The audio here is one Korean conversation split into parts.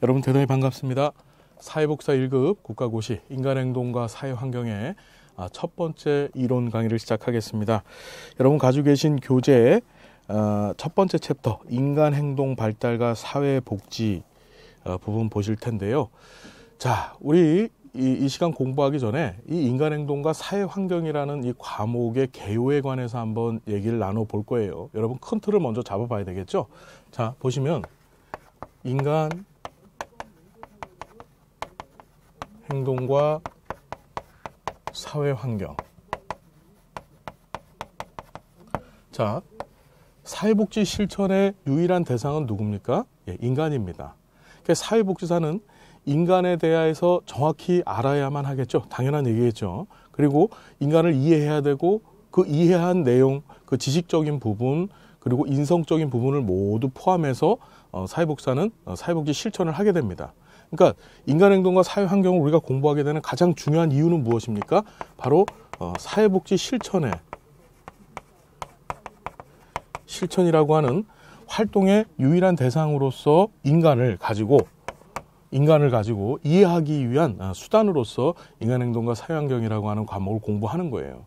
여러분 대단히 반갑습니다. 사회복사 1급 국가고시 인간행동과 사회환경의 첫 번째 이론 강의를 시작하겠습니다. 여러분 가지고 계신 교재 첫 번째 챕터 인간행동 발달과 사회복지 부분 보실 텐데요. 자, 우리 이 시간 공부하기 전에 이 인간행동과 사회환경이라는 이 과목의 개요에 관해서 한번 얘기를 나눠볼 거예요. 여러분 큰 틀을 먼저 잡아봐야 되겠죠? 자, 보시면 인간 행동과 사회환경. 자, 사회복지 실천의 유일한 대상은 누굽니까? 예, 인간입니다. 그러니까 사회복지사는 인간에 대해서 정확히 알아야만 하겠죠. 당연한 얘기겠죠. 그리고 인간을 이해해야 되고 그 이해한 내용, 그 지식적인 부분, 그리고 인성적인 부분을 모두 포함해서 사회복지사는 사회복지 실천을 하게 됩니다. 그러니까 인간행동과 사회환경을 우리가 공부하게 되는 가장 중요한 이유는 무엇입니까? 바로 사회복지 실천이라고 하는 활동의 유일한 대상으로서 인간을 가지고 이해하기 위한 수단으로서 인간행동과 사회환경이라고 하는 과목을 공부하는 거예요.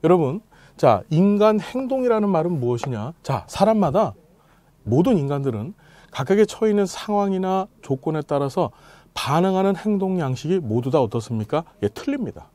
여러분, 자, 인간행동이라는 말은 무엇이냐? 자, 사람마다 모든 인간들은 각각의 처해 있는 상황이나 조건에 따라서 반응하는 행동 양식이 모두 다 어떻습니까? 예, 틀립니다.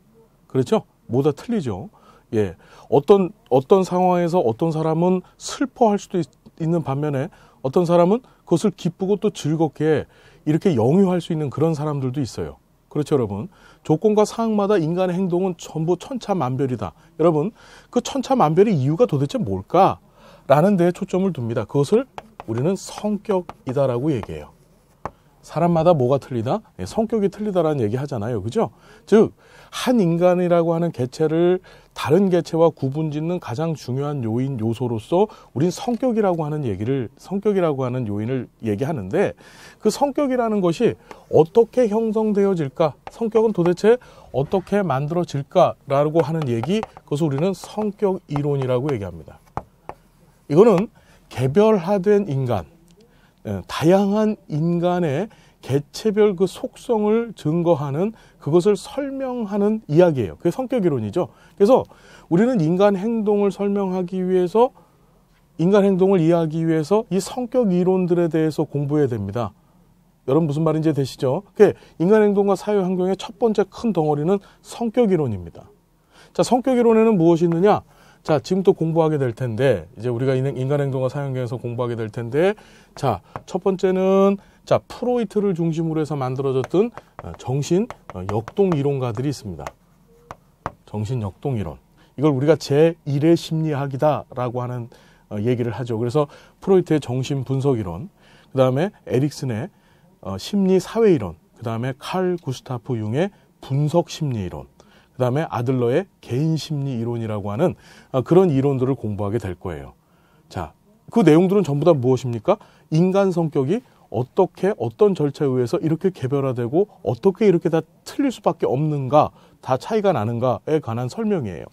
그렇죠? 모두 다 틀리죠. 예, 어떤 상황에서 어떤 사람은 슬퍼할 수도 있는 반면에 어떤 사람은 그것을 기쁘고 또 즐겁게 이렇게 영유할 수 있는 그런 사람들도 있어요. 그렇죠, 여러분? 조건과 상황마다 인간의 행동은 전부 천차만별이다. 여러분, 그 천차만별의 이유가 도대체 뭘까? 라는 데에 초점을 둡니다. 그것을 우리는 성격이다라고 얘기해요. 사람마다 뭐가 틀리다? 예, 성격이 틀리다라는 얘기 하잖아요. 그죠? 즉, 한 인간이라고 하는 개체를 다른 개체와 구분짓는 가장 중요한 요소로서 우린 성격이라고 하는 요인을 얘기하는데 그 성격이라는 것이 어떻게 형성되어질까? 성격은 도대체 어떻게 만들어질까라고 하는 얘기, 그것을 우리는 성격 이론이라고 얘기합니다. 이거는 개별화된 인간, 다양한 인간의 개체별 그 속성을 증거하는 그것을 설명하는 이야기예요. 그게 성격 이론이죠. 그래서 우리는 인간 행동을 설명하기 위해서, 인간 행동을 이해하기 위해서 이 성격 이론들에 대해서 공부해야 됩니다. 여러분 무슨 말인지 되시죠? 인간 행동과 사회 환경의 첫 번째 큰 덩어리는 성격 이론입니다. 자, 성격 이론에는 무엇이 있느냐? 자, 지금 또 공부하게 될 텐데, 이제 우리가 인간행동과 사회환경에서 공부하게 될 텐데, 자, 첫 번째는, 자, 프로이트를 중심으로 해서 만들어졌던 정신 역동 이론가들이 있습니다. 정신 역동 이론. 이걸 우리가 제1의 심리학이다라고 하는 얘기를 하죠. 그래서 프로이트의 정신 분석 이론, 그 다음에 에릭슨의 심리 사회 이론, 그 다음에 칼 구스타프 융의 분석 심리 이론, 그 다음에 아들러의 개인심리 이론이라고 하는 그런 이론들을 공부하게 될 거예요. 자, 그 내용들은 전부 다 무엇입니까? 인간 성격이 어떻게 어떤 절차에 의해서 이렇게 개별화되고 어떻게 이렇게 다 틀릴 수밖에 없는가, 다 차이가 나는가에 관한 설명이에요.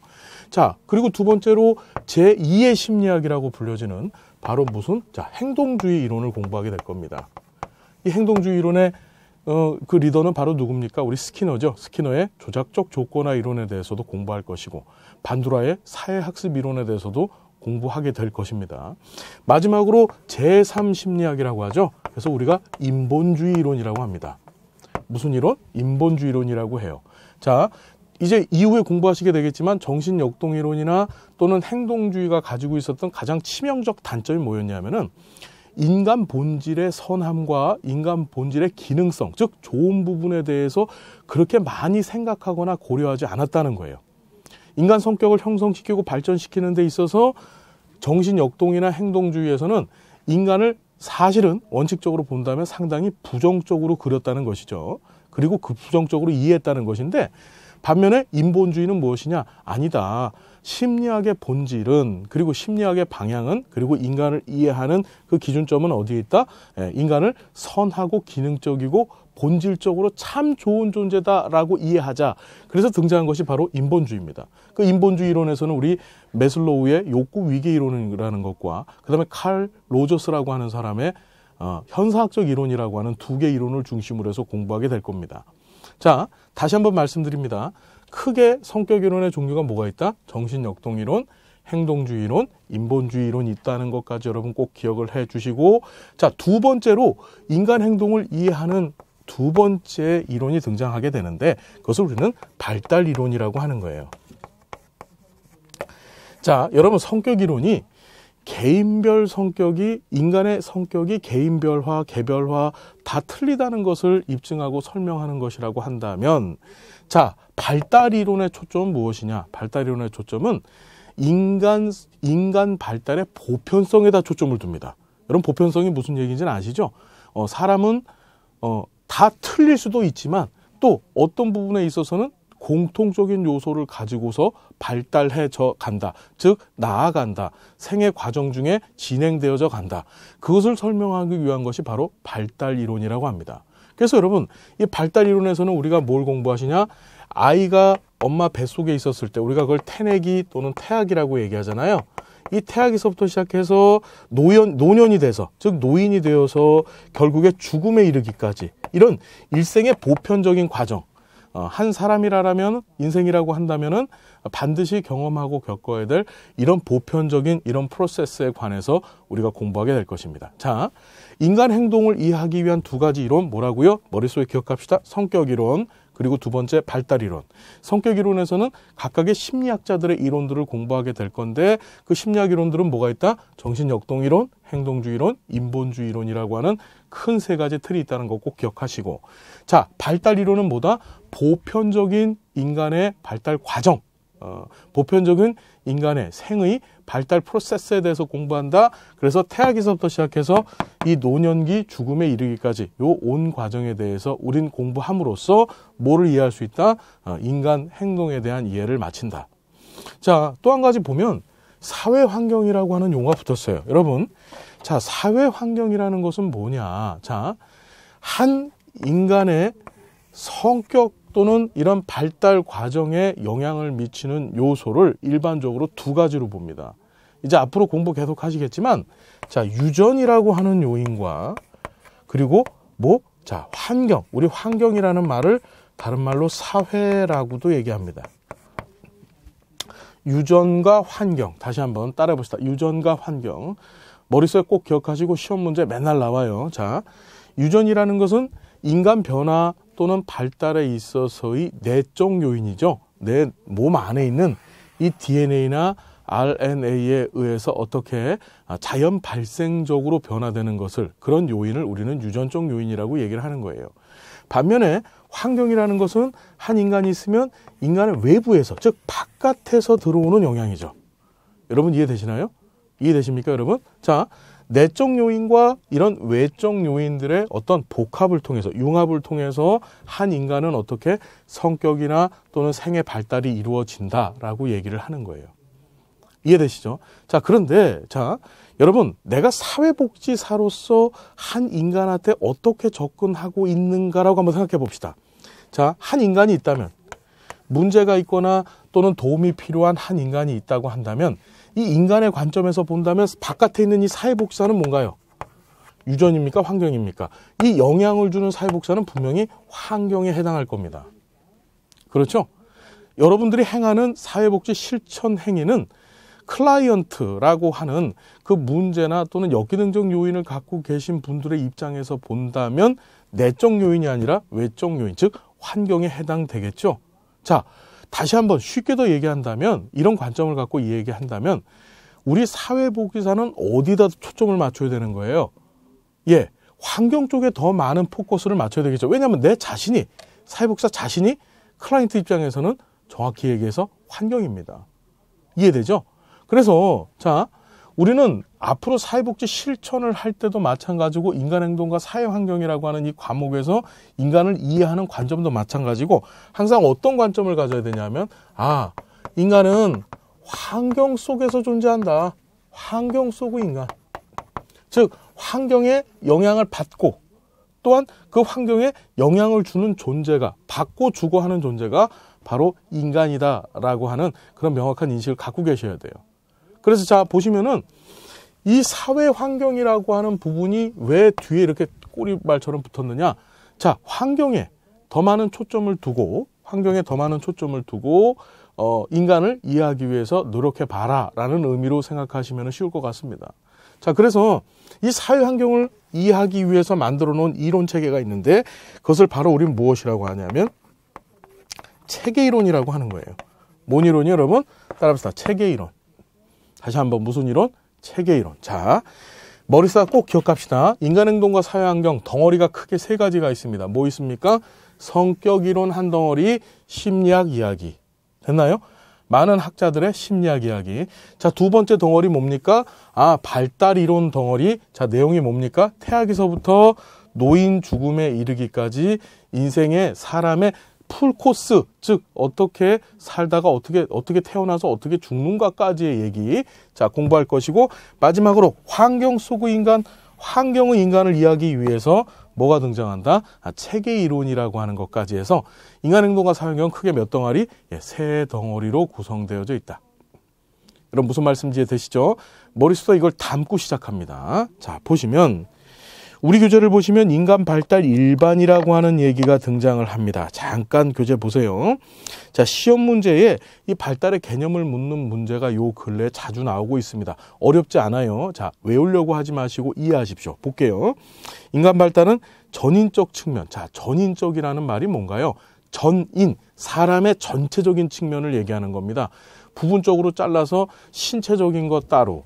자, 그리고 두 번째로 제2의 심리학이라고 불려지는 바로 자, 행동주의 이론을 공부하게 될 겁니다. 이 행동주의 이론의 그 리더는 바로 누굽니까? 우리 스키너죠. 스키너의 조작적 조건화 이론에 대해서도 공부할 것이고, 반두라의 사회학습 이론에 대해서도 공부하게 될 것입니다. 마지막으로 제3심리학이라고 하죠. 그래서 우리가 인본주의 이론이라고 합니다. 무슨 이론? 인본주의 이론이라고 해요. 자, 이제 이후에 공부하시게 되겠지만 정신역동 이론이나 또는 행동주의가 가지고 있었던 가장 치명적 단점이 뭐였냐면은 인간 본질의 선함과 인간 본질의 기능성, 즉 좋은 부분에 대해서 그렇게 많이 생각하거나 고려하지 않았다는 거예요. 인간 성격을 형성시키고 발전시키는 데 있어서 정신역동이나 행동주의에서는 인간을 사실은 원칙적으로 본다면 상당히 부정적으로 그렸다는 것이죠. 그리고 그 부정적으로 이해했다는 것인데, 반면에 인본주의는 무엇이냐? 아니다. 심리학의 본질은, 그리고 심리학의 방향은, 그리고 인간을 이해하는 그 기준점은 어디에 있다? 인간을 선하고 기능적이고 본질적으로 참 좋은 존재다라고 이해하자. 그래서 등장한 것이 바로 인본주의입니다. 그 인본주의 이론에서는 우리 메슬로우의 욕구 위계 이론이라는 것과, 그 다음에 칼 로저스라고 하는 사람의 현상학적 이론이라고 하는 두 개 이론을 중심으로 해서 공부하게 될 겁니다. 자, 다시 한번 말씀드립니다. 크게 성격 이론의 종류가 뭐가 있다? 정신역동이론, 행동주의 이론, 인본주의 이론이 있다는 것까지 여러분 꼭 기억을 해 주시고, 자, 두 번째로 인간 행동을 이해하는 두 번째 이론이 등장하게 되는데, 그것을 우리는 발달 이론이라고 하는 거예요. 자, 여러분 성격 이론이 개인별 성격이, 인간의 성격이 개인별화, 개별화 다 틀리다는 것을 입증하고 설명하는 것이라고 한다면, 자, 발달 이론의 초점은 무엇이냐? 발달 이론의 초점은 인간 발달의 보편성에다 초점을 둡니다. 여러분 보편성이 무슨 얘기인지는 아시죠? 사람은 다 틀릴 수도 있지만 또 어떤 부분에 있어서는 공통적인 요소를 가지고서 발달해져 간다. 즉 나아간다. 생애 과정 중에 진행되어져 간다. 그것을 설명하기 위한 것이 바로 발달 이론이라고 합니다. 그래서 여러분 이 발달 이론에서는 우리가 뭘 공부하시냐? 아이가 엄마 뱃속에 있었을 때 우리가 그걸 태내기 또는 태아기라고 얘기하잖아요. 이 태아기서부터 시작해서 노년이 돼서, 즉 노인이 되어서 결국에 죽음에 이르기까지 이런 일생의 보편적인 과정, 한 사람이라면 인생이라고 한다면은 반드시 경험하고 겪어야 될 이런 보편적인 이런 프로세스에 관해서 우리가 공부하게 될 것입니다. 자, 인간 행동을 이해하기 위한 두 가지 이론 뭐라고요? 머릿속에 기억합시다. 성격 이론, 그리고 두 번째 발달 이론. 성격 이론에서는 각각의 심리학자들의 이론들을 공부하게 될 건데 그 심리학 이론들은 뭐가 있다? 정신역동 이론, 행동주의 이론, 인본주의 이론이라고 하는 큰 세 가지 틀이 있다는 거 꼭 기억하시고, 자, 발달 이론은 뭐다? 보편적인 인간의 발달 과정, 보편적인 인간의 생의 발달 프로세스에 대해서 공부한다. 그래서 태아기서부터 시작해서 이 노년기 죽음에 이르기까지 요 온 과정에 대해서 우린 공부함으로써 뭐를 이해할 수 있다? 인간 행동에 대한 이해를 마친다. 자, 또 한 가지 보면 사회 환경이라고 하는 용어가 붙었어요. 여러분, 자, 사회 환경이라는 것은 뭐냐? 자, 한 인간의 성격 또는 이런 발달 과정에 영향을 미치는 요소를 일반적으로 두 가지로 봅니다. 이제 앞으로 공부 계속 하시겠지만, 자, 유전이라고 하는 요인과 그리고 자, 환경, 우리 환경이라는 말을 다른 말로 사회라고도 얘기합니다. 유전과 환경, 다시 한번 따라해 봅시다. 유전과 환경. 머릿속에 꼭 기억하시고 시험 문제 맨날 나와요. 자, 유전이라는 것은 인간 변화 또는 발달에 있어서의 내적 요인이죠. 내 몸 안에 있는 이 DNA나 RNA에 의해서 어떻게 자연 발생적으로 변화되는 것을, 그런 요인을 우리는 유전적 요인이라고 얘기를 하는 거예요. 반면에 환경이라는 것은 한 인간이 있으면 인간의 외부에서, 즉 바깥에서 들어오는 영향이죠. 여러분 이해되시나요? 이해되십니까, 여러분? 자, 내적 요인과 이런 외적 요인들의 어떤 복합을 통해서, 융합을 통해서 한 인간은 어떻게 성격이나 또는 생애 발달이 이루어진다라고 얘기를 하는 거예요. 이해되시죠? 자, 그런데 자, 여러분, 내가 사회복지사로서 한 인간한테 어떻게 접근하고 있는가라고 한번 생각해 봅시다. 자, 한 인간이 있다면, 문제가 있거나 또는 도움이 필요한 한 인간이 있다고 한다면 이 인간의 관점에서 본다면 바깥에 있는 이 사회복지사는 뭔가요? 유전입니까? 환경입니까? 이 영향을 주는 사회복지사는 분명히 환경에 해당할 겁니다. 그렇죠? 여러분들이 행하는 사회복지 실천 행위는 클라이언트라고 하는 그 문제나 또는 역기능적 요인을 갖고 계신 분들의 입장에서 본다면 내적 요인이 아니라 외적 요인, 즉 환경에 해당되겠죠. 자, 다시 한번 쉽게 더 얘기한다면, 이런 관점을 갖고 얘기한다면 우리 사회복지사는 어디다 초점을 맞춰야 되는 거예요? 예, 환경 쪽에 더 많은 포커스를 맞춰야 되겠죠. 왜냐하면 내 자신이, 사회복지사 자신이 클라이언트 입장에서는 정확히 얘기해서 환경입니다. 이해되죠? 그래서 자, 우리는 앞으로 사회복지 실천을 할 때도 마찬가지고 인간행동과 사회환경이라고 하는 이 과목에서 인간을 이해하는 관점도 마찬가지고 항상 어떤 관점을 가져야 되냐면, 인간은 환경 속에서 존재한다. 환경 속의 인간. 즉 환경에 영향을 받고 또한 그 환경에 영향을 주는 존재가, 받고 주고 하는 존재가 바로 인간이다라고 하는 그런 명확한 인식을 갖고 계셔야 돼요. 그래서 자, 보시면은 이 사회 환경이라고 하는 부분이 왜 뒤에 이렇게 꼬리말처럼 붙었느냐? 자, 환경에 더 많은 초점을 두고 인간을 이해하기 위해서 노력해 봐라라는 의미로 생각하시면 쉬울 것 같습니다. 자, 그래서 이 사회 환경을 이해하기 위해서 만들어 놓은 이론 체계가 있는데 그것을 바로 우리는 무엇이라고 하냐면 체계 이론이라고 하는 거예요. 뭔 이론이요, 여러분? 따라합시다. 체계 이론. 다시 한번 무슨 이론? 체계 이론. 자, 머릿속 꼭 기억합시다. 인간 행동과 사회 환경 덩어리가 크게 세 가지가 있습니다. 뭐 있습니까? 성격 이론 한 덩어리, 심리학 이야기. 됐나요? 많은 학자들의 심리학 이야기. 자, 두 번째 덩어리 뭡니까? 발달 이론 덩어리. 자, 내용이 뭡니까? 태아기서부터 노인 죽음에 이르기까지 인생의 사람의 풀코스, 즉 어떻게 살다가 어떻게 태어나서 어떻게 죽는가까지의 얘기. 자, 공부할 것이고, 마지막으로 환경 속의 인간, 환경의 인간을 이해하기 위해서 뭐가 등장한다? 체계 이론이라고 하는 것까지 해서 인간 행동과 사회 환경은 크게 몇 덩어리? 세 덩어리로 구성되어져 있다. 여러분 무슨 말씀인지 이해되시죠? 머릿속에 이걸 담고 시작합니다. 자, 보시면 우리 교재를 보시면 인간 발달 일반이라고 하는 얘기가 등장을 합니다. 잠깐 교재 보세요. 자, 시험 문제에 이 발달의 개념을 묻는 문제가 요 근래에 자주 나오고 있습니다. 어렵지 않아요. 자, 외우려고 하지 마시고 이해하십시오. 볼게요. 인간 발달은 전인적 측면. 자, 전인적이라는 말이 뭔가요? 전인, 사람의 전체적인 측면을 얘기하는 겁니다. 부분적으로 잘라서 신체적인 것 따로,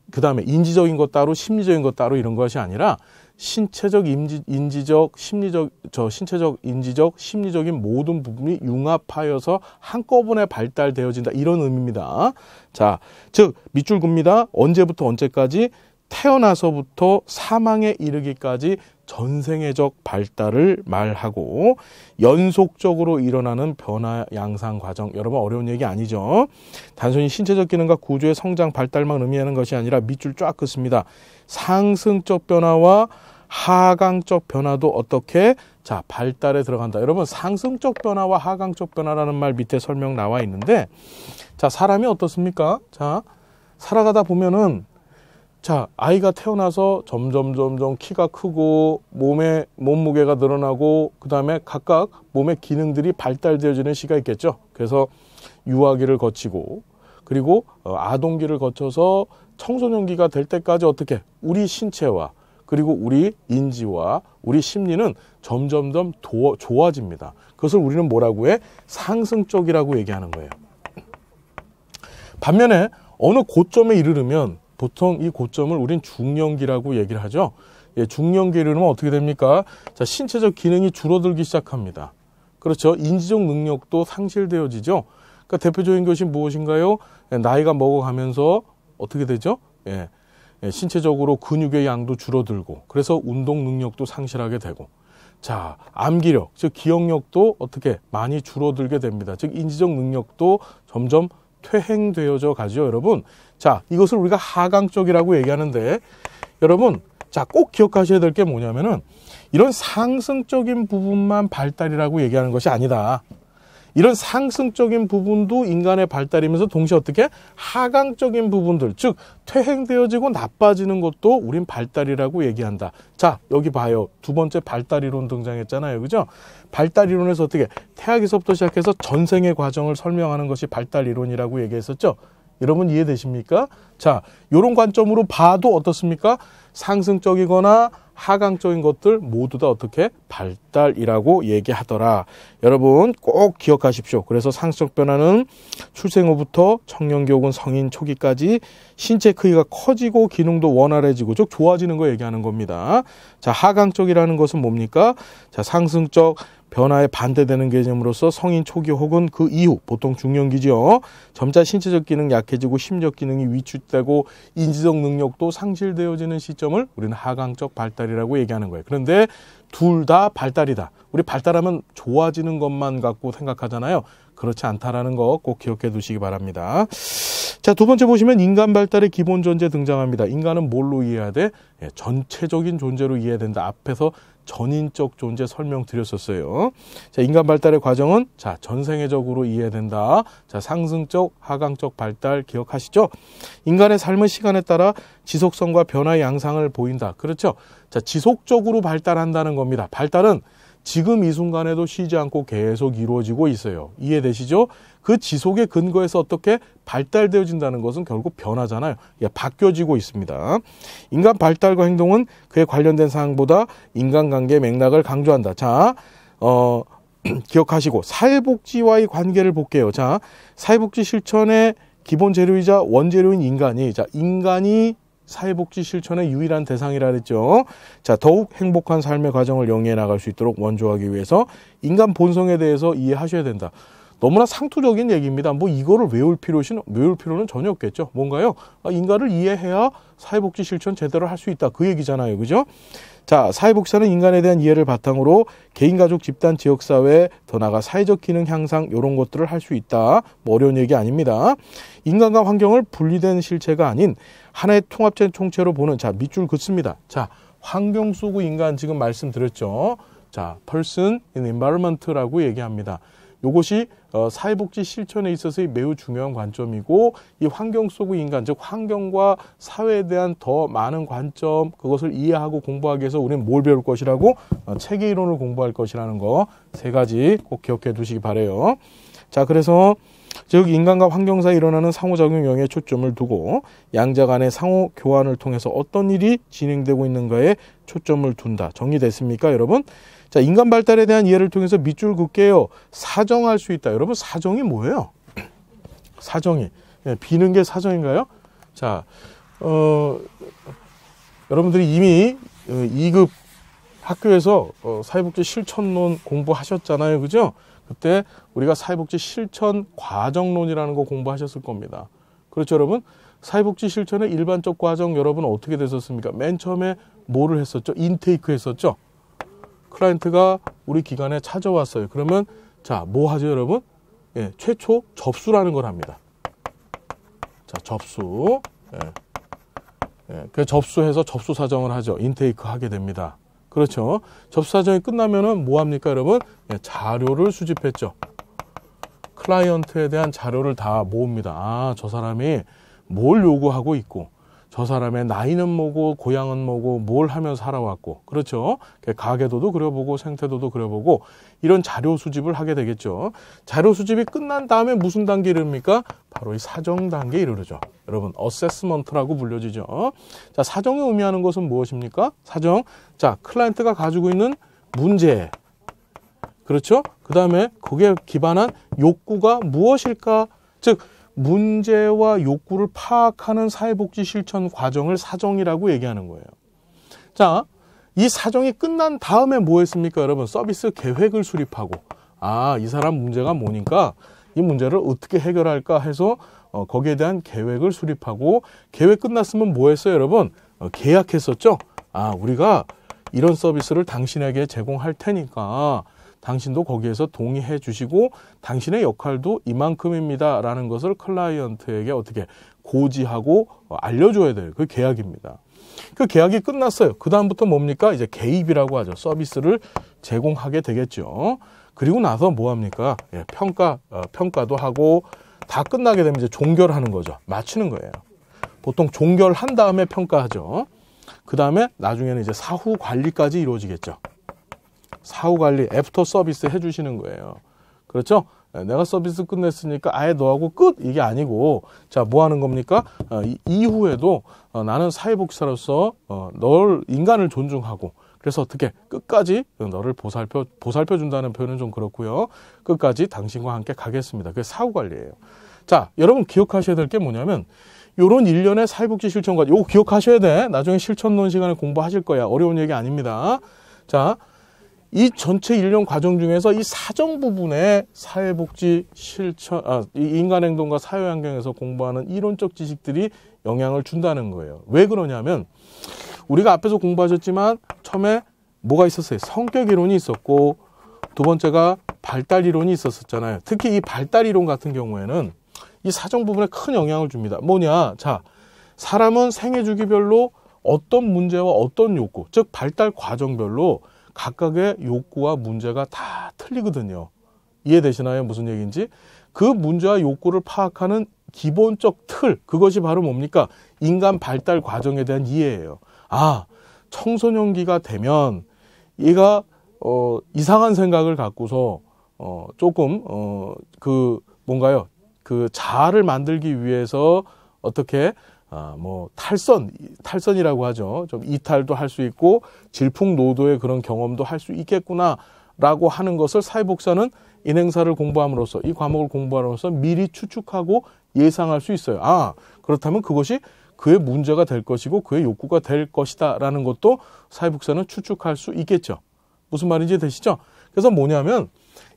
그 다음에 인지적인 것 따로, 심리적인 것 따로 이런 것이 아니라 신체적, 인지적, 신체적, 인지적, 심리적인 모든 부분이 융합하여서 한꺼번에 발달되어진다. 이런 의미입니다. 자, 즉 밑줄 긋습니다. 언제부터 언제까지? 태어나서부터 사망에 이르기까지 전생애적 발달을 말하고 연속적으로 일어나는 변화 양상 과정. 여러분 어려운 얘기 아니죠? 단순히 신체적 기능과 구조의 성장 발달만 의미하는 것이 아니라 밑줄 쫙 긋습니다. 상승적 변화와 하강적 변화도 어떻게? 자, 발달에 들어간다. 여러분 상승적 변화와 하강적 변화라는 말 밑에 설명 나와 있는데, 자, 사람이 어떻습니까? 자, 살아가다 보면은 자, 아이가 태어나서 점점 키가 크고 몸무게가 늘어나고 그 다음에 각각 몸의 기능들이 발달되어지는 시기가 있겠죠. 그래서 유아기를 거치고 그리고 아동기를 거쳐서 청소년기가 될 때까지 어떻게 우리 신체와 그리고 우리 인지와 우리 심리는 점점 좋아집니다. 그것을 우리는 뭐라고 해? 상승적이라고 얘기하는 거예요. 반면에 어느 고점에 이르르면 보통 이 고점을 우린 중년기라고 얘기를 하죠. 예, 중년기에 이르면 어떻게 됩니까? 자, 신체적 기능이 줄어들기 시작합니다. 그렇죠. 인지적 능력도 상실되어지죠. 그러니까 대표적인 것이 무엇인가요? 예, 나이가 먹어가면서 어떻게 되죠? 신체적으로 근육의 양도 줄어들고 그래서 운동 능력도 상실하게 되고, 자, 암기력, 즉 기억력도 어떻게 많이 줄어들게 됩니다. 즉 인지적 능력도 점점 퇴행되어져 가죠, 여러분. 자, 이것을 우리가 하강적이라고 얘기하는데, 여러분, 자, 꼭 기억하셔야 될 게 뭐냐면은, 이런 상승적인 부분만 발달이라고 얘기하는 것이 아니다. 이런 상승적인 부분도 인간의 발달이면서 동시에 어떻게? 하강적인 부분들, 즉, 퇴행되어지고 나빠지는 것도 우린 발달이라고 얘기한다. 자, 여기 봐요. 두 번째 발달이론 등장했잖아요. 그죠? 발달이론에서 어떻게? 태아기서부터 시작해서 전생의 과정을 설명하는 것이 발달이론이라고 얘기했었죠. 여러분 이해되십니까? 자, 이런 관점으로 봐도 어떻습니까? 상승적이거나 하강적인 것들 모두 다 어떻게? 발달이라고 얘기하더라. 여러분 꼭 기억하십시오. 그래서 상승적 변화는 출생 후부터 청년기 혹은 성인 초기까지 신체 크기가 커지고 기능도 원활해지고 즉 좋아지는 거 얘기하는 겁니다. 자, 하강적이라는 것은 뭡니까? 자, 상승적 변화에 반대되는 개념으로서 성인 초기 혹은 그 이후, 보통 중년기죠. 점차 신체적 기능 약해지고 심리적 기능이 위축되고 인지적 능력도 상실되어지는 시점을 우리는 하강적 발달이라고 얘기하는 거예요. 그런데 둘 다 발달이다. 우리 발달하면 좋아지는 것만 갖고 생각하잖아요. 그렇지 않다라는 거 꼭 기억해 두시기 바랍니다. 자, 두 번째 보시면 인간 발달의 기본 존재 등장합니다. 인간은 뭘로 이해해야 돼? 전체적인 존재로 이해해야 된다. 앞에서 전인적 존재 설명드렸었어요. 자, 인간 발달의 과정은 자, 전생애적으로 이해된다. 자, 상승적, 하강적 발달 기억하시죠? 인간의 삶은 시간에 따라 지속성과 변화의 양상을 보인다. 그렇죠? 자, 지속적으로 발달한다는 겁니다. 발달은 지금 이 순간에도 쉬지 않고 계속 이루어지고 있어요. 이해되시죠? 그 지속의 근거에서 어떻게 발달되어진다는 것은 결국 변화잖아요. 바뀌어지고 있습니다. 인간 발달과 행동은 그에 관련된 사항보다 인간관계의 맥락을 강조한다. 자, 기억하시고 사회복지와의 관계를 볼게요. 자, 사회복지 실천의 기본 재료이자 원재료인 인간이, 자, 인간이 사회복지 실천의 유일한 대상이라 그랬죠. 자, 더욱 행복한 삶의 과정을 영위해 나갈 수 있도록 원조하기 위해서 인간 본성에 대해서 이해하셔야 된다. 너무나 상투적인 얘기입니다. 뭐 이거를 외울 필요는 전혀 없겠죠. 뭔가요? 인간을 이해해야 사회복지 실천 제대로 할 수 있다. 그 얘기잖아요. 그죠? 자, 사회복지사는 인간에 대한 이해를 바탕으로 개인, 가족, 집단, 지역사회, 더 나아가 사회적 기능 향상 이런 것들을 할 수 있다. 뭐 어려운 얘기 아닙니다. 인간과 환경을 분리된 실체가 아닌 하나의 통합된 총체로 보는, 자, 밑줄 긋습니다. 자, 환경 속의 인간 지금 말씀드렸죠. 자, person in environment라고 얘기합니다. 이것이 사회복지 실천에 있어서의 매우 중요한 관점이고, 이 환경 속의 인간, 즉 환경과 사회에 대한 더 많은 관점, 그것을 이해하고 공부하기 위해서 우리는 뭘 배울 것이라고? 체계 이론을 공부할 것이라는 거 세 가지 꼭 기억해 두시기 바라요. 자, 그래서 즉 인간과 환경 사이에 일어나는 상호작용 영역에 초점을 두고 양자 간의 상호 교환을 통해서 어떤 일이 진행되고 있는가에 초점을 둔다. 정리됐습니까, 여러분? 자, 인간 발달에 대한 이해를 통해서 밑줄 긋게요. 사정할 수 있다. 여러분, 사정이 뭐예요? 사정이. 비는 게 사정인가요? 자, 여러분들이 이미 2급 학교에서 사회복지 실천론 공부하셨잖아요. 그죠? 그때 우리가 사회복지 실천 과정론이라는 거 공부하셨을 겁니다. 그렇죠, 여러분? 사회복지 실천의 일반적 과정 여러분 어떻게 됐었습니까? 맨 처음에 뭐를 했었죠? 인테이크 했었죠? 클라이언트가 우리 기관에 찾아왔어요. 그러면 자, 뭐 하죠, 여러분? 예, 최초 접수라는 걸 합니다. 자, 접수. 그 접수해서 접수 사정을 하죠. 인테이크 하게 됩니다. 그렇죠. 접수 사정이 끝나면은 뭐 합니까, 여러분? 예, 자료를 수집했죠. 클라이언트에 대한 자료를 다 모읍니다. 아, 저 사람이 뭘 요구하고 있고, 저 사람의 나이는 뭐고, 고향은 뭐고, 뭘 하며 살아왔고, 그렇죠. 가계도도 그려보고, 생태도도 그려보고, 이런 자료 수집을 하게 되겠죠. 자료 수집이 끝난 다음에 무슨 단계에 이릅니까? 바로 이 사정 단계에 이르죠. 여러분, 어세스먼트라고 불려지죠. 자, 사정이 의미하는 것은 무엇입니까? 사정. 자, 클라이언트가 가지고 있는 문제. 그렇죠? 그 다음에 거기에 기반한 욕구가 무엇일까? 즉, 문제와 욕구를 파악하는 사회복지 실천 과정을 사정이라고 얘기하는 거예요. 자, 이 사정이 끝난 다음에 뭐 했습니까, 여러분? 서비스 계획을 수립하고, 아, 이 사람 문제가 뭐니까 이 문제를 어떻게 해결할까 해서 거기에 대한 계획을 수립하고, 계획 끝났으면 뭐 했어요, 여러분? 계약했었죠? 아, 우리가 이런 서비스를 당신에게 제공할 테니까 당신도 거기에서 동의해 주시고 당신의 역할도 이만큼입니다 라는 것을 클라이언트에게 어떻게 고지하고 알려줘야 돼요. 그 계약입니다. 그 계약이 끝났어요. 그 다음부터 뭡니까? 이제 개입이라고 하죠. 서비스를 제공하게 되겠죠. 그리고 나서 뭐 합니까? 예, 평가도 하고 다 끝나게 되면 이제 종결하는 거죠. 마치는 거예요. 보통 종결한 다음에 평가하죠. 그 다음에 나중에는 이제 사후 관리까지 이루어지겠죠. 사후 관리, 애프터 서비스 해주시는 거예요. 그렇죠? 내가 서비스 끝냈으니까 아예 너하고 끝! 이게 아니고, 자, 뭐 하는 겁니까? 이후에도 나는 사회복지사로서 널, 인간을 존중하고, 그래서 어떻게 끝까지 너를 보살펴준다는 표현은 좀 그렇고요. 끝까지 당신과 함께 가겠습니다. 그게 사후 관리예요. 자, 여러분 기억하셔야 될 게 뭐냐면, 요런 일련의 사회복지 실천과, 요거 기억하셔야 돼. 나중에 실천론 시간에 공부하실 거야. 어려운 얘기 아닙니다. 자, 이 전체 일련 과정 중에서 이 사정 부분에 사회복지 실천, 이 인간행동과 사회환경에서 공부하는 이론적 지식들이 영향을 준다는 거예요. 왜 그러냐면, 우리가 앞에서 공부하셨지만, 처음에 뭐가 있었어요? 성격 이론이 있었고, 두 번째가 발달 이론이 있었잖아요. 특히 이 발달 이론 같은 경우에는 이 사정 부분에 큰 영향을 줍니다. 뭐냐? 자, 사람은 생애 주기별로 어떤 문제와 어떤 욕구, 즉 발달 과정별로 각각의 욕구와 문제가 다 틀리거든요. 이해되시나요? 무슨 얘기인지? 그 문제와 욕구를 파악하는 기본적 틀, 그것이 바로 뭡니까? 인간 발달 과정에 대한 이해예요. 아, 청소년기가 되면 얘가 이상한 생각을 갖고서 조금 뭔가요? 그 자아를 만들기 위해서 어떻게 뭐 탈선이라고 하죠. 좀 이탈도 할 수 있고 질풍노도의 그런 경험도 할 수 있겠구나라고 하는 것을 사회복사는 인행사를 공부함으로써, 이 과목을 공부함으로써 미리 추측하고 예상할 수 있어요. 아, 그렇다면 그것이 그의 문제가 될 것이고 그의 욕구가 될 것이다라는 것도 사회복사는 추측할 수 있겠죠. 무슨 말인지 되시죠? 그래서 뭐냐면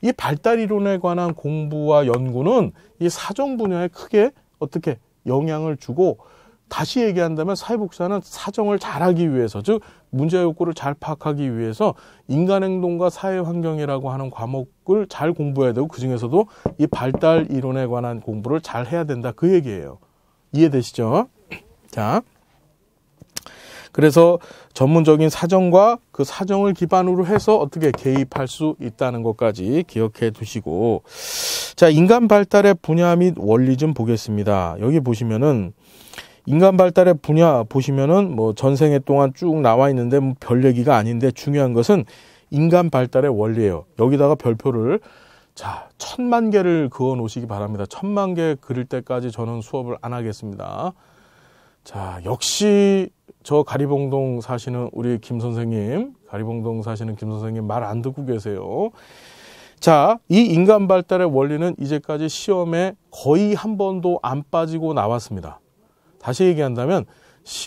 이 발달 이론에 관한 공부와 연구는 이 사정 분야에 크게 어떻게 영향을 주고, 다시 얘기한다면 사회복사는 사정을 잘하기 위해서, 즉 문제 욕구를 잘 파악하기 위해서 인간행동과 사회환경이라고 하는 과목을 잘 공부해야 되고, 그중에서도 이 발달 이론에 관한 공부를 잘 해야 된다, 그 얘기예요. 이해되시죠? 자, 그래서 전문적인 사정과 그 사정을 기반으로 해서 어떻게 개입할 수 있다는 것까지 기억해 두시고, 자, 인간 발달의 분야 및 원리 좀 보겠습니다. 여기 보시면은 인간 발달의 분야 보시면은 뭐 전생애 동안 쭉 나와 있는데 뭐 별 얘기가 아닌데, 중요한 것은 인간 발달의 원리예요. 여기다가 별표를, 자, 1000만 개를 그어 놓으시기 바랍니다. 1000만 개 그릴 때까지 저는 수업을 안 하겠습니다. 자, 역시 저 가리봉동 사시는 우리 김 선생님, 가리봉동 사시는 김 선생님 말 안 듣고 계세요. 자, 이 인간 발달의 원리는 이제까지 시험에 거의 한 번도 안 빠지고 나왔습니다. 다시 얘기한다면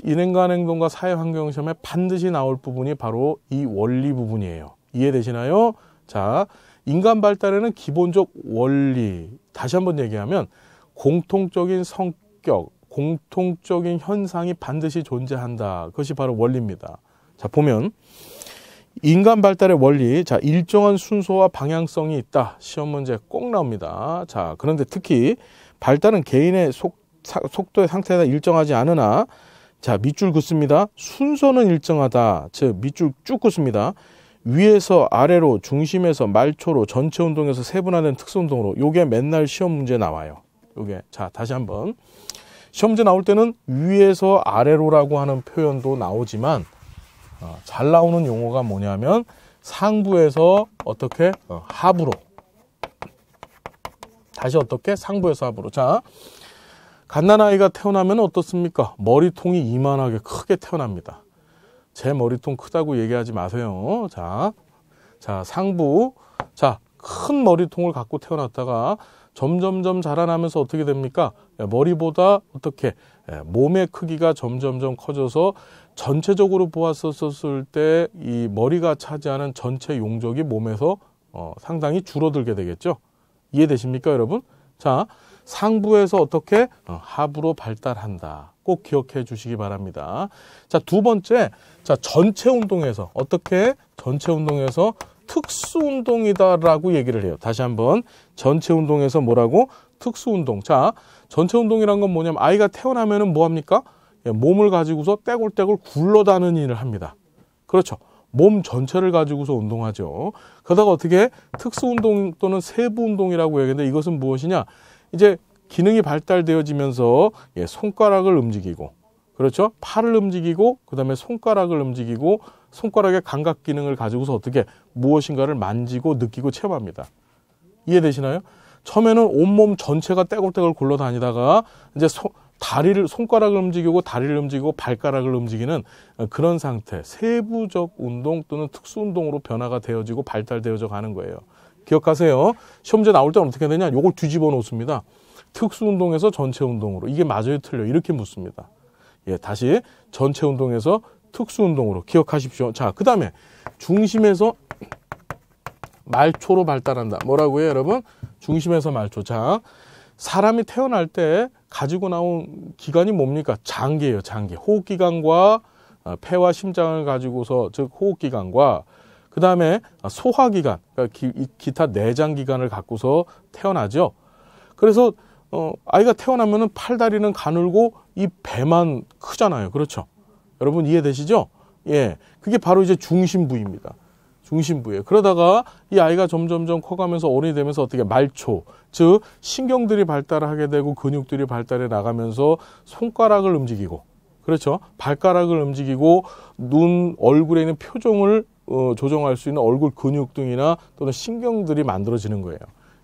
인간 행동과 사회환경 시험에 반드시 나올 부분이 바로 이 원리 부분이에요. 이해되시나요? 자, 인간 발달에는 기본적 원리, 다시 한번 얘기하면 공통적인 성격, 공통적인 현상이 반드시 존재한다. 그것이 바로 원리입니다. 자, 보면 인간 발달의 원리, 자, 일정한 순서와 방향성이 있다. 시험 문제 꼭 나옵니다. 자, 그런데 특히 발달은 개인의 속도의 상태가 일정하지 않으나, 자, 밑줄 긋습니다. 순서는 일정하다. 즉 밑줄 쭉 긋습니다. 위에서 아래로, 중심에서 말초로, 전체 운동에서 세분화된 특수 운동으로, 요게 맨날 시험 문제 나와요. 요게, 자, 다시 한번 시험 문제 나올 때는 위에서 아래로라고 하는 표현도 나오지만, 잘 나오는 용어가 뭐냐면 상부에서 어떻게 하부로, 다시 어떻게 상부에서 하부로. 자, 갓난아이가 태어나면 어떻습니까? 머리통이 이만하게 크게 태어납니다. 제 머리통 크다고 얘기하지 마세요. 자, 상부, 자, 큰 머리통을 갖고 태어났다가 점점점 자라나면서 어떻게 됩니까? 머리보다 어떻게 몸의 크기가 점점점 커져서 전체적으로 보았었을 때 이 머리가 차지하는 전체 용적이 몸에서 상당히 줄어들게 되겠죠. 이해되십니까, 여러분? 자, 상부에서 어떻게 하부로 발달한다. 꼭 기억해 주시기 바랍니다. 자, 두 번째, 자, 전체 운동에서 어떻게, 전체 운동에서 특수 운동이다라고 얘기를 해요. 다시 한번, 전체 운동에서 뭐라고? 특수 운동. 자, 전체 운동이란 건 뭐냐면 아이가 태어나면은 뭐 합니까? 몸을 가지고서 떼굴떼굴 굴러다니는 일을 합니다. 그렇죠. 몸 전체를 가지고서 운동하죠. 그러다가 어떻게 특수 운동 또는 세부 운동이라고 얘기하는데, 이것은 무엇이냐? 이제 기능이 발달되어지면서 손가락을 움직이고, 그렇죠? 팔을 움직이고, 그 다음에 손가락을 움직이고, 손가락의 감각 기능을 가지고서 어떻게 무엇인가를 만지고 느끼고 체험합니다. 이해되시나요? 처음에는 온몸 전체가 떼굴떼굴 굴러다니다가 이제 손가락을 움직이고, 다리를 움직이고, 발가락을 움직이는 그런 상태, 세부적 운동 또는 특수 운동으로 변화가 되어지고 발달되어져 가는 거예요. 기억하세요. 시험제 나올 때는 어떻게 되냐? 요걸 뒤집어 놓습니다. 특수 운동에서 전체 운동으로. 이게 맞아요, 틀려? 이렇게 묻습니다. 예, 다시 전체 운동에서 특수 운동으로 기억하십시오. 자, 그 다음에 중심에서 말초로 발달한다. 뭐라고요, 여러분? 중심에서 말초. 자, 사람이 태어날 때 가지고 나온 기관이 뭡니까? 장기예요, 장기. 호흡기관과 폐와 심장을 가지고서, 즉 호흡기관과 그 다음에 소화기관, 그러니까 기타 내장기관을 갖고서 태어나죠. 그래서 아이가 태어나면은 팔다리는 가늘고 이 배만 크잖아요. 그렇죠? 여러분 이해되시죠? 예, 그게 바로 이제 중심 부위입니다. 중심부에. 그러다가 이 아이가 점점점 커가면서 어른이 되면서 어떻게 말초, 즉 신경들이 발달하게 되고 근육들이 발달해 나가면서 손가락을 움직이고, 그렇죠. 발가락을 움직이고 눈, 얼굴에 있는 표정을 조정할 수 있는 얼굴 근육 등이나 또는 신경들이 만들어지는 거예요.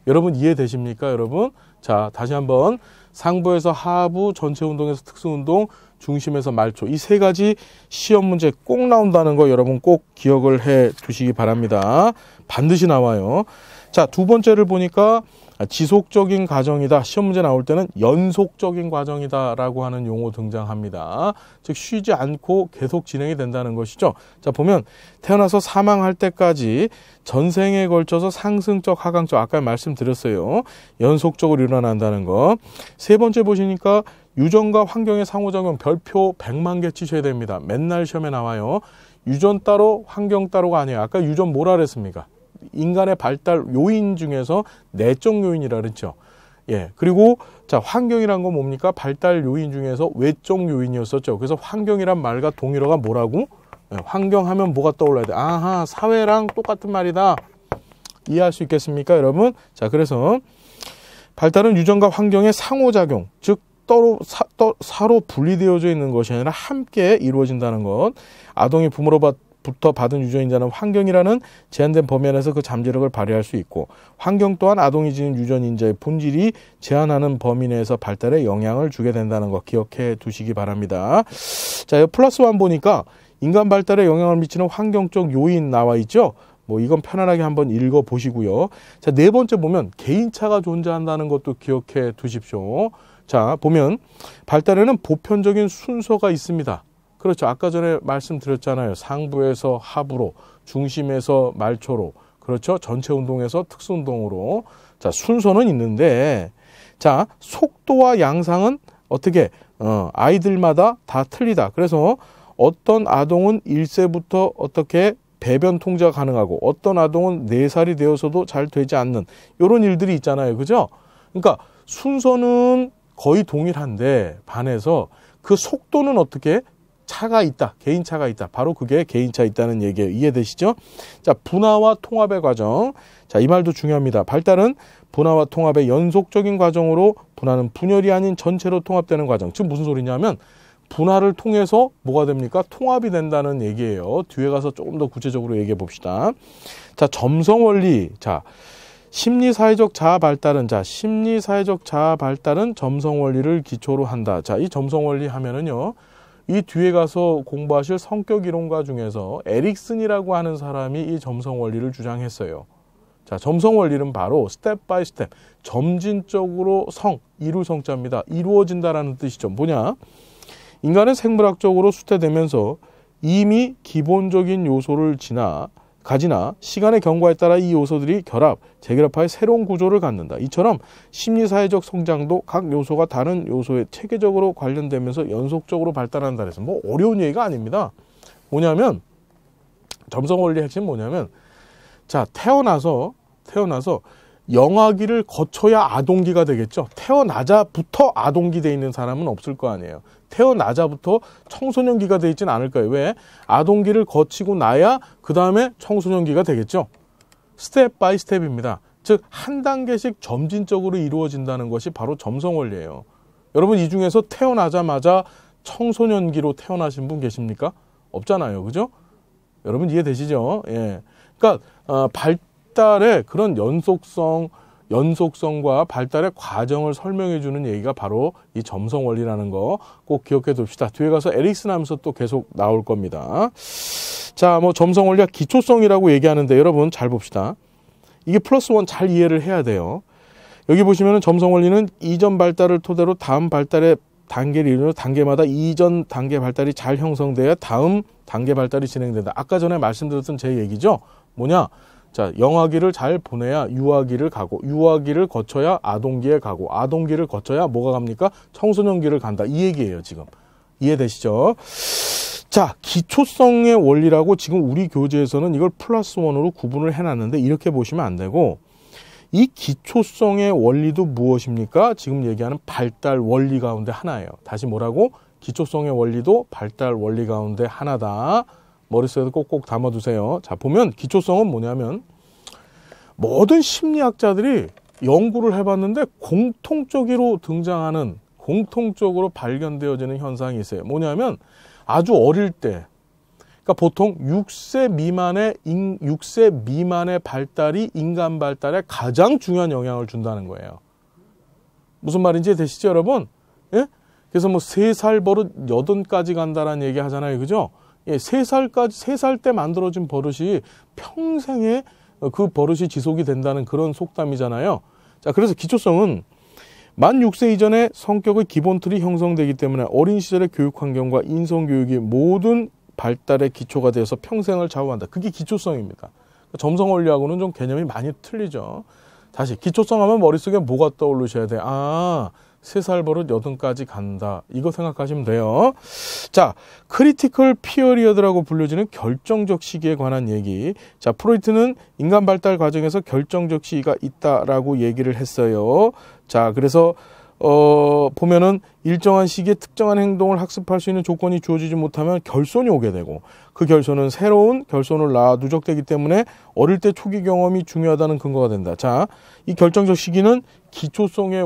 여러분 이해되십니까, 여러분? 자, 다시 한번 상부에서 하부, 전체 운동에서 특수 운동, 중심에서 말초, 이 세 가지 시험 문제 꼭 나온다는 거 여러분 꼭 기억을 해 두시기 바랍니다. 반드시 나와요. 자, 두 번째를 보니까 지속적인 과정이다. 시험 문제 나올 때는 연속적인 과정이다 라고 하는 용어 등장합니다. 즉 쉬지 않고 계속 진행이 된다는 것이죠. 자, 보면 태어나서 사망할 때까지 전생에 걸쳐서 상승적, 하강적, 아까 말씀드렸어요. 연속적으로 일어난다는 거. 세 번째 보시니까 유전과 환경의 상호작용 별표 100만 개 치셔야 됩니다. 맨날 시험에 나와요. 유전 따로 환경 따로가 아니에요. 아까 유전 뭐라 그랬습니까? 인간의 발달 요인 중에서 내적 요인이라 그랬죠. 예. 그리고 자, 환경이란 건 뭡니까? 발달 요인 중에서 외적 요인이었었죠. 그래서 환경이란 말과 동일어가 뭐라고? 예, 환경하면 뭐가 떠올라야 돼? 아하, 사회랑 똑같은 말이다. 이해할 수 있겠습니까, 여러분? 자, 그래서 발달은 유전과 환경의 상호작용, 즉 서로 분리되어져 있는 것이 아니라 함께 이루어진다는 것. 아동이 부모로부터 받은 유전인자는 환경이라는 제한된 범위 안에서 그 잠재력을 발휘할 수 있고, 환경 또한 아동이 지닌 유전인자의 본질이 제한하는 범위 내에서 발달에 영향을 주게 된다는 것 기억해 두시기 바랍니다. 자, 플러스 원 보니까 인간 발달에 영향을 미치는 환경적 요인 나와 있죠. 뭐 이건 편안하게 한번 읽어 보시고요. 자, 네 번째 보면 개인차가 존재한다는 것도 기억해 두십시오. 자, 보면 발달에는 보편적인 순서가 있습니다. 그렇죠. 아까 전에 말씀드렸잖아요. 상부에서 하부로, 중심에서 말초로, 그렇죠. 전체 운동에서 특수 운동으로. 자, 순서는 있는데, 자, 속도와 양상은 어떻게, 아이들마다 다 틀리다. 그래서 어떤 아동은 1세부터 어떻게 배변 통제가 가능하고, 어떤 아동은 4살이 되어서도 잘 되지 않는, 이런 일들이 있잖아요. 그죠? 그러니까 순서는 거의 동일한데 반해서 그 속도는 어떻게 차가 있다. 개인차가 있다. 바로 그게 개인차 있다는 얘기예요. 이해되시죠? 자, 분화와 통합의 과정. 자, 이 말도 중요합니다. 발달은 분화와 통합의 연속적인 과정으로 분화는 분열이 아닌 전체로 통합되는 과정. 즉 무슨 소리냐면 분화를 통해서 뭐가 됩니까? 통합이 된다는 얘기예요. 뒤에 가서 조금 더 구체적으로 얘기해 봅시다. 자, 점성 원리. 자, 심리사회적 자아 발달은, 자, 심리사회적 자아 발달은 점성 원리를 기초로 한다. 자, 이 점성 원리 하면은요, 이 뒤에 가서 공부하실 성격 이론가 중에서 에릭슨이라고 하는 사람이 이 점성 원리를 주장했어요. 자, 점성 원리는 바로 스텝 바이 스텝, 점진적으로 이룰 성자입니다. 이루어진다라는 뜻이죠. 뭐냐? 인간은 생물학적으로 쇠퇴되면서 이미 기본적인 요소를 가지나 시간의 경과에 따라 이 요소들이 재결합하여 새로운 구조를 갖는다. 이처럼 심리사회적 성장도 각 요소가 다른 요소에 체계적으로 관련되면서 연속적으로 발달한다. 그래서 뭐 어려운 얘기가 아닙니다. 뭐냐면 점성 원리의 핵심은 뭐냐면, 자, 태어나서 영아기를 거쳐야 아동기가 되겠죠. 태어나자부터 아동기 돼 있는 사람은 없을 거 아니에요. 태어나자부터 청소년기가 돼 있진 않을 거예요. 왜? 아동기를 거치고 나야 그 다음에 청소년기가 되겠죠. 스텝 바이 스텝입니다. 즉 한 단계씩 점진적으로 이루어진다는 것이 바로 점성 원리예요. 여러분 이 중에서 태어나자마자 청소년기로 태어나신 분 계십니까? 없잖아요. 그죠? 여러분 이해되시죠? 예. 그러니까 발달의 그런 연속성과 발달의 과정을 설명해 주는 얘기가 바로 이 점성 원리라는 거 꼭 기억해 둡시다. 뒤에 가서 에릭슨 하면서 또 계속 나올 겁니다. 자, 뭐 점성 원리가 기초성이라고 얘기하는데 여러분 잘 봅시다. 이게 플러스 원 잘 이해를 해야 돼요. 여기 보시면은 점성 원리는 이전 발달을 토대로 다음 발달의 단계를 이루는 단계마다 이전 단계 발달이 잘 형성돼야 다음 단계 발달이 진행된다. 아까 전에 말씀드렸던 제 얘기죠. 뭐냐? 자, 영아기를 잘 보내야 유아기를 가고, 유아기를 거쳐야 아동기에 가고, 아동기를 거쳐야 뭐가 갑니까? 청소년기를 간다. 이 얘기예요, 지금. 이해되시죠? 자, 기초성의 원리라고 지금 우리 교재에서는 이걸 플러스 원으로 구분을 해놨는데 이렇게 보시면 안 되고, 이 기초성의 원리도 무엇입니까? 지금 얘기하는 발달 원리 가운데 하나예요. 다시 뭐라고? 기초성의 원리도 발달 원리 가운데 하나다. 머릿속에 꼭꼭 담아두세요. 자, 보면 기초성은 뭐냐면 모든 심리학자들이 연구를 해봤는데 공통적으로 등장하는, 공통적으로 발견되어지는 현상이 있어요. 뭐냐면 아주 어릴 때, 그러니까 보통 6세 미만의 발달이 인간 발달에 가장 중요한 영향을 준다는 거예요. 무슨 말인지 되시죠, 여러분? 예? 그래서 뭐 3살 버릇 8까지 간다라는 얘기 하잖아요. 그죠? 예, 3살 때 만들어진 버릇이 평생에 그 버릇이 지속이 된다는 그런 속담이잖아요. 자, 그래서 기초성은 만 6세 이전에 성격의 기본 틀이 형성되기 때문에 어린 시절의 교육 환경과 인성 교육이 모든 발달의 기초가 되어서 평생을 좌우한다. 그게 기초성입니다. 점성 원리하고는 좀 개념이 많이 틀리죠. 다시 기초성 하면 머릿속에 뭐가 떠오르셔야 돼? 아, 3살 버릇 8까지 간다. 이거 생각하시면 돼요. 자, 크리티컬 피어리어드라고 불려지는 결정적 시기에 관한 얘기. 자, 프로이트는 인간 발달 과정에서 결정적 시기가 있다라고 얘기를 했어요. 자, 그래서 보면은 일정한 시기에 특정한 행동을 학습할 수 있는 조건이 주어지지 못하면 결손이 오게 되고, 그 결손은 새로운 결손을 낳아 누적되기 때문에 어릴 때 초기 경험이 중요하다는 근거가 된다. 자, 이 결정적 시기는 기초성의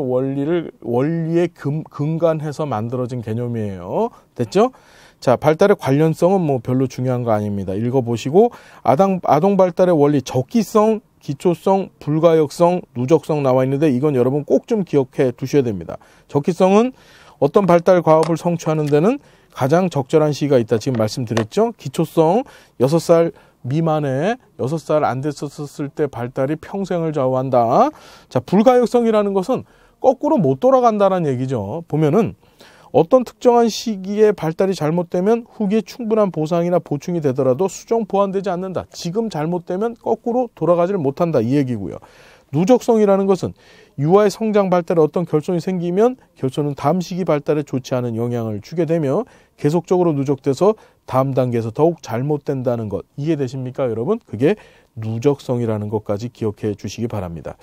원리에 근간해서 만들어진 개념이에요. 됐죠? 자, 발달의 관련성은 뭐 별로 중요한 거 아닙니다. 읽어보시고, 아동 발달의 원리, 적기성, 기초성, 불가역성, 누적성 나와 있는데 이건 여러분 꼭 좀 기억해 두셔야 됩니다. 적기성은 어떤 발달 과업을 성취하는 데는 가장 적절한 시기가 있다. 지금 말씀드렸죠. 기초성 6살 미만에 6살 안 됐었을 때 발달이 평생을 좌우한다. 자, 불가역성이라는 것은 거꾸로 못 돌아간다는 얘기죠. 보면은 어떤 특정한 시기에 발달이 잘못되면 후기에 충분한 보상이나 보충이 되더라도 수정 보완되지 않는다. 지금 잘못되면 거꾸로 돌아가지를 못한다. 이 얘기고요. 누적성이라는 것은 유아의 성장 발달에 어떤 결손이 생기면 결손은 다음 시기 발달에 좋지 않은 영향을 주게 되며 계속적으로 누적돼서 다음 단계에서 더욱 잘못된다는 것. 이해되십니까, 여러분? 그게 누적성이라는 것까지 기억해 주시기 바랍니다.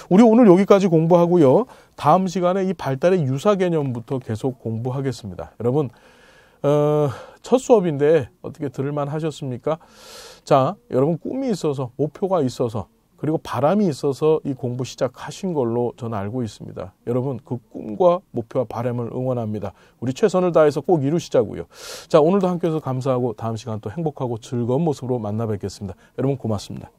우리 오늘 여기까지 공부하고요. 다음 시간에 이 발달의 유사 개념부터 계속 공부하겠습니다. 여러분, 첫 수업인데 어떻게 들을만 하셨습니까? 자, 여러분 꿈이 있어서, 목표가 있어서, 그리고 바람이 있어서 이 공부 시작하신 걸로 저는 알고 있습니다. 여러분, 그 꿈과 목표와 바람을 응원합니다. 우리 최선을 다해서 꼭 이루시자고요. 자, 오늘도 함께해서 감사하고 다음 시간 또 행복하고 즐거운 모습으로 만나 뵙겠습니다. 여러분 고맙습니다.